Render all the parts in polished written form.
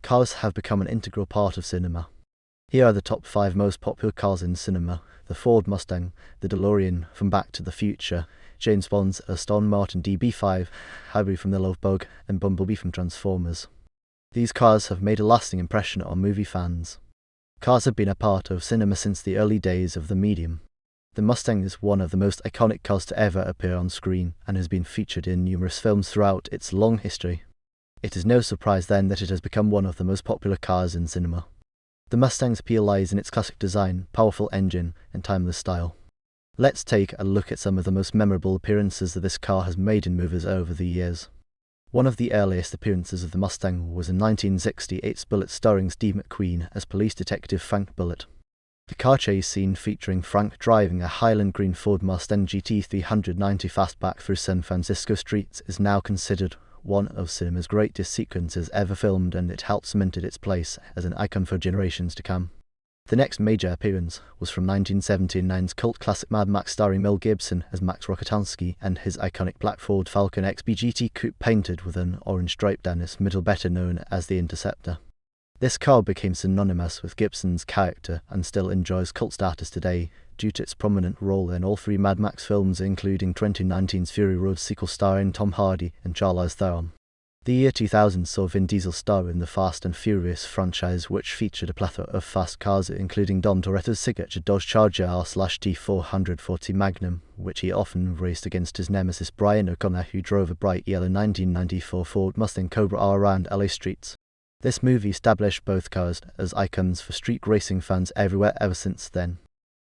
Cars have become an integral part of cinema. Here are the top 5 most popular cars in cinema: the Ford Mustang, the DeLorean from Back to the Future, James Bond's Aston Martin DB5, Herbie from The Love Bug, and Bumblebee from Transformers. These cars have made a lasting impression on movie fans. Cars have been a part of cinema since the early days of the medium. The Mustang is one of the most iconic cars to ever appear on screen and has been featured in numerous films throughout its long history. It is no surprise then that it has become one of the most popular cars in cinema. The Mustang's appeal lies in its classic design, powerful engine, and timeless style. Let's take a look at some of the most memorable appearances that this car has made in movies over the years. One of the earliest appearances of the Mustang was in 1968's Bullitt, starring Steve McQueen as police detective Frank Bullitt. The car chase scene featuring Frank driving a Highland Green Ford Mustang GT 390 fastback through San Francisco streets is now considered one of cinema's greatest sequences ever filmed, and it helped cement its place as an icon for generations to come. The next major appearance was from 1979's cult classic Mad Max, starring Mel Gibson as Max Rokitansky and his iconic black Ford Falcon XB GT coupe painted with an orange stripe down its middle, better known as the Interceptor. This car became synonymous with Gibson's character and still enjoys cult status today due to its prominent role in all 3 Mad Max films, including 2019's Fury Road sequel starring Tom Hardy and Charlize Theron. The year 2000 saw Vin Diesel star in the Fast and Furious franchise, which featured a plethora of fast cars, including Dom Toretto's signature Dodge Charger R/T440 Magnum, which he often raced against his nemesis Brian O'Connor, who drove a bright yellow 1994 Ford Mustang Cobra R around LA streets. This movie established both cars as icons for street racing fans everywhere ever since then.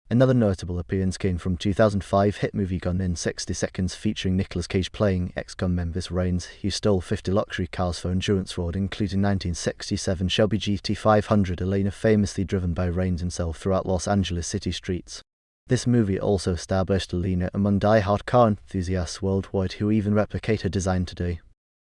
Another notable appearance came from 2005 hit movie Gone in 60 Seconds, featuring Nicolas Cage playing ex-con member Raines, who stole 50 luxury cars for insurance fraud, including 1967 Shelby GT500, Elena famously driven by Raines himself throughout Los Angeles city streets. This movie also established Elena among die-hard car enthusiasts worldwide who even replicate her design today.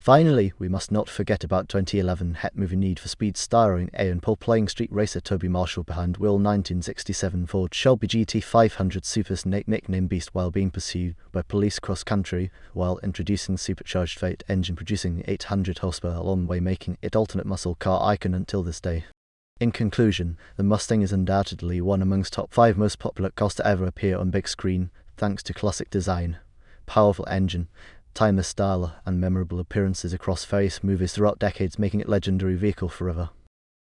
Finally, we must not forget about 2011 hit movie Need for Speed, starring Aaron Paul playing street racer Toby Marshall behind wheel 1967 Ford Shelby GT500 Super Snake, nicknamed Beast, while being pursued by police cross-country while introducing supercharged V8 engine producing 800 horsepower along the way, making it alternate muscle car icon until this day. In conclusion, the Mustang is undoubtedly one amongst top 5 most popular cars to ever appear on big screen, thanks to classic design, powerful engine, timeless style, and memorable appearances across various movies throughout decades, making it a legendary vehicle forever.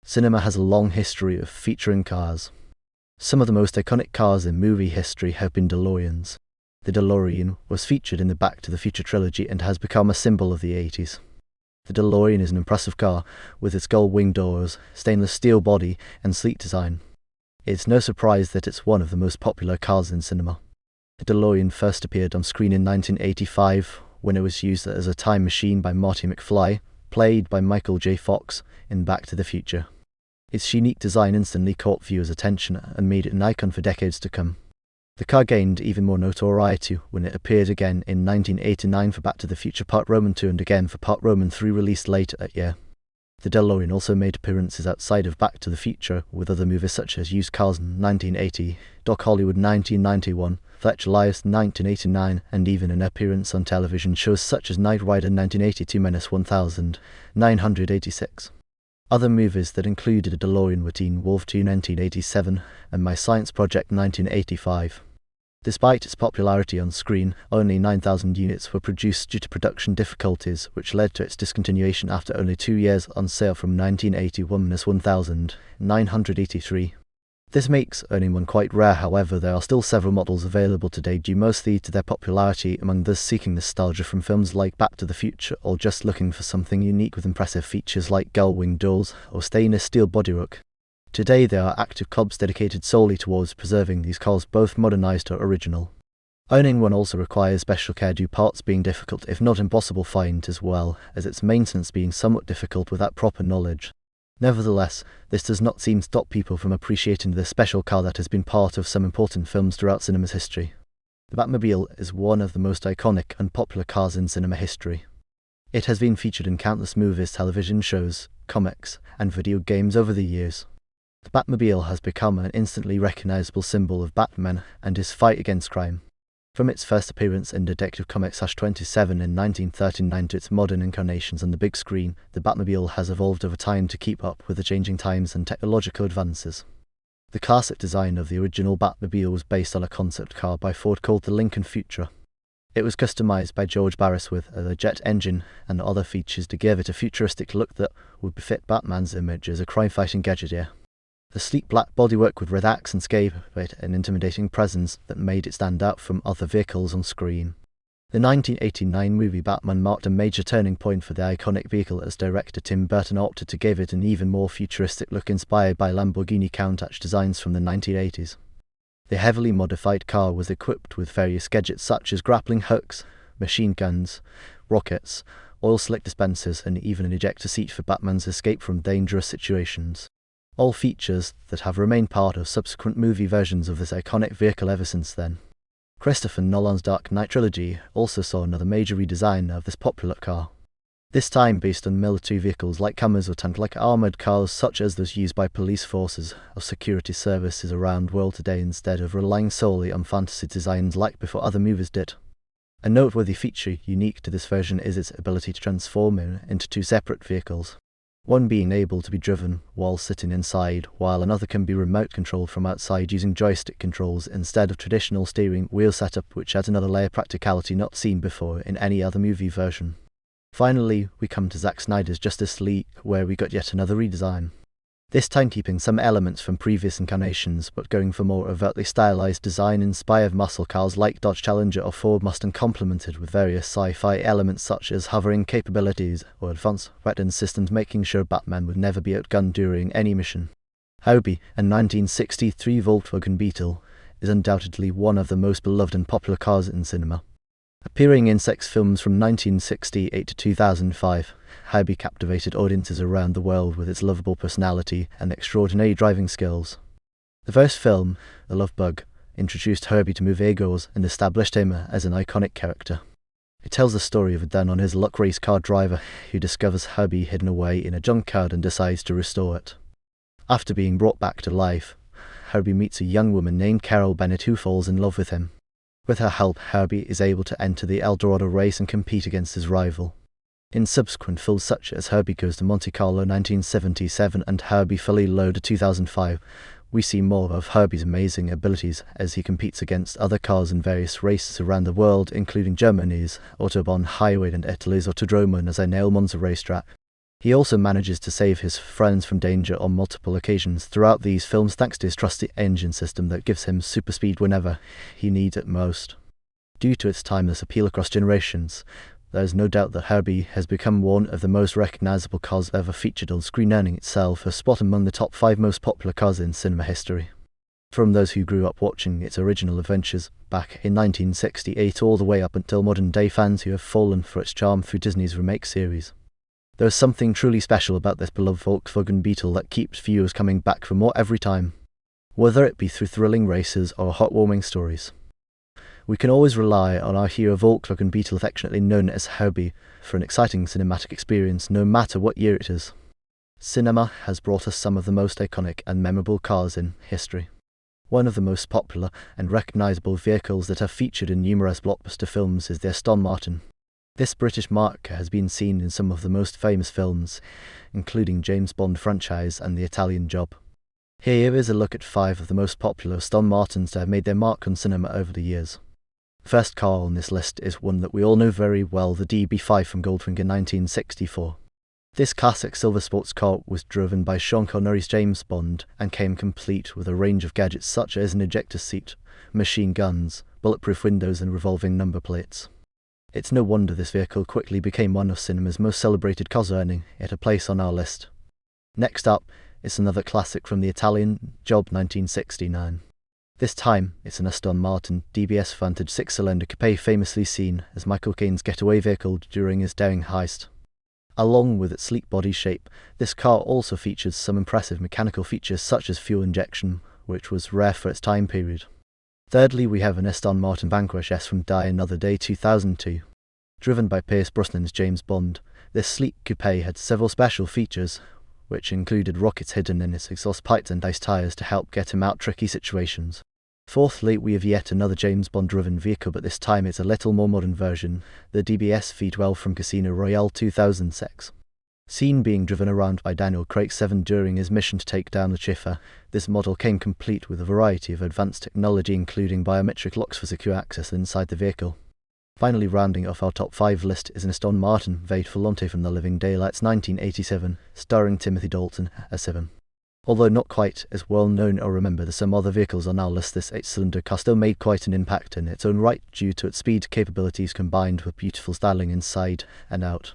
Cinema has a long history of featuring cars. Some of the most iconic cars in movie history have been DeLoreans. The DeLorean was featured in the Back to the Future trilogy and has become a symbol of the 80s. The DeLorean is an impressive car with its gull-wing doors, stainless steel body, and sleek design. It's no surprise that it's one of the most popular cars in cinema. The DeLorean first appeared on screen in 1985, when it was used as a time machine by Marty McFly, played by Michael J. Fox, in Back to the Future. Its unique design instantly caught viewers' attention and made it an icon for decades to come. The car gained even more notoriety when it appeared again in 1989 for Back to the Future Part Roman 2 and again for Part Roman 3, released later that year. The DeLorean also made appearances outside of Back to the Future with other movies such as Used Cars in 1980, Doc Hollywood 1991, Fletcher Lives 1989, and even an appearance on television shows such as Knight Rider 1982-1986. Other movies that included a DeLorean were Teen Wolf 2 1987 and My Science Project 1985. Despite its popularity on screen, only 9,000 units were produced due to production difficulties, which led to its discontinuation after only 2 years on sale from 1981-1,983. This makes owning one quite rare. However, there are still several models available today, due mostly to their popularity among those seeking nostalgia from films like Back to the Future or just looking for something unique with impressive features like gull-wing doors or stainless steel bodywork. Today there are active clubs dedicated solely towards preserving these cars, both modernized or original. Owning one also requires special care, due parts being difficult if not impossible to find, as well as its maintenance being somewhat difficult without proper knowledge. Nevertheless, this does not seem to stop people from appreciating this special car that has been part of some important films throughout cinema's history. The Batmobile is one of the most iconic and popular cars in cinema history. It has been featured in countless movies, television shows, comics, and video games over the years. The Batmobile has become an instantly recognizable symbol of Batman and his fight against crime. From its first appearance in Detective Comics #27 in 1939 to its modern incarnations on the big screen, the Batmobile has evolved over time to keep up with the changing times and technological advances. The classic design of the original Batmobile was based on a concept car by Ford called the Lincoln Futura. It was customized by George Barris with a jet engine and other features to give it a futuristic look that would befit Batman's image as a crime-fighting gadgeteer. The sleek black bodywork with red accents gave it an intimidating presence that made it stand out from other vehicles on screen. The 1989 movie Batman marked a major turning point for the iconic vehicle as director Tim Burton opted to give it an even more futuristic look inspired by Lamborghini Countach designs from the 1980s. The heavily modified car was equipped with various gadgets such as grappling hooks, machine guns, rockets, oil slick dispensers, and even an ejector seat for Batman's escape from dangerous situations. All features that have remained part of subsequent movie versions of this iconic vehicle ever since then. Christopher Nolan's Dark Knight trilogy also saw another major redesign of this popular car. This time based on military vehicles like Hummers or tank-like armoured cars such as those used by police forces or security services around the world today instead of relying solely on fantasy designs like before other movies did. A noteworthy feature unique to this version is its ability to transform into two separate vehicles. One being able to be driven while sitting inside, while another can be remote controlled from outside using joystick controls instead of traditional steering wheel setup, which adds another layer of practicality not seen before in any other movie version. Finally, we come to Zack Snyder's Justice League, where we got yet another redesign. This time keeping some elements from previous incarnations, but going for more overtly stylized design inspired muscle cars like Dodge Challenger or Ford Mustang, complemented with various sci-fi elements such as hovering capabilities or advanced weapon systems, making sure Batman would never be outgunned during any mission. Herbie, a 1963 Volkswagen Beetle, is undoubtedly one of the most beloved and popular cars in cinema. Appearing in 6 films from 1968 to 2005, Herbie captivated audiences around the world with its lovable personality and extraordinary driving skills. The first film, The Love Bug, introduced Herbie to moviegoers and established him as an iconic character. It tells the story of a down-on-his luck race car driver who discovers Herbie hidden away in a junkyard and decides to restore it. After being brought back to life, Herbie meets a young woman named Carol Bennett who falls in love with him. With her help, Herbie is able to enter the El Dorado race and compete against his rival. In subsequent films such as Herbie Goes to Monte Carlo 1977 and Herbie Fully Loaded 2005, we see more of Herbie's amazing abilities as he competes against other cars in various races around the world, including Germany's Autobahn Highway and Italy's Autodromo Nazainale Monza racetrack. He also manages to save his friends from danger on multiple occasions throughout these films thanks to his trusty engine system that gives him super speed whenever he needs it most. Due to its timeless appeal across generations, there is no doubt that Herbie has become one of the most recognizable cars ever featured on screen, earning itself a spot among the top 5 most popular cars in cinema history. From those who grew up watching its original adventures back in 1968 all the way up until modern-day fans who have fallen for its charm through Disney's remake series. There is something truly special about this beloved Volkswagen Beetle that keeps viewers coming back for more every time, whether it be through thrilling races or heartwarming stories. We can always rely on our hero Volkswagen Beetle, affectionately known as Herbie, for an exciting cinematic experience no matter what year it is. Cinema has brought us some of the most iconic and memorable cars in history. One of the most popular and recognizable vehicles that have featured in numerous blockbuster films is the Aston Martin. This British marque has been seen in some of the most famous films, including James Bond franchise and The Italian Job. Here is a look at 5 of the most popular Aston Martins that have made their mark on cinema over the years. The first car on this list is one that we all know very well, the DB5 from Goldwing in 1964. This classic silver sports car was driven by Sean Connery's James Bond and came complete with a range of gadgets such as an ejector seat, machine guns, bulletproof windows and revolving number plates. It's no wonder this vehicle quickly became one of cinema's most celebrated cars, earning it a place on our list. Next up is another classic from The Italian Job 1969. This time, it's an Aston Martin DBS Vantage 6-cylinder coupe, famously seen as Michael Caine's getaway vehicle during his daring heist. Along with its sleek body shape, this car also features some impressive mechanical features such as fuel injection, which was rare for its time period. Thirdly, we have an Aston Martin Vanquish S from Die Another Day 2002. Driven by Pierce Brosnan's James Bond, this sleek coupe had several special features, which included rockets hidden in its exhaust pipes and ice tyres to help get him out tricky situations. Fourthly, we have yet another James Bond-driven vehicle, but this time it's a little more modern version, the DBS V12 from Casino Royale 2006. Seen being driven around by Daniel Craig 7 during his mission to take down the Chiffer, this model came complete with a variety of advanced technology including biometric locks for secure access inside the vehicle. Finally, rounding off our top 5 list is an Aston Martin Volante from The Living Daylights 1987, starring Timothy Dalton as 7. Although not quite as well known or remembered as some other vehicles on our list, this 8-cylinder car still made quite an impact in its own right due to its speed capabilities combined with beautiful styling inside and out.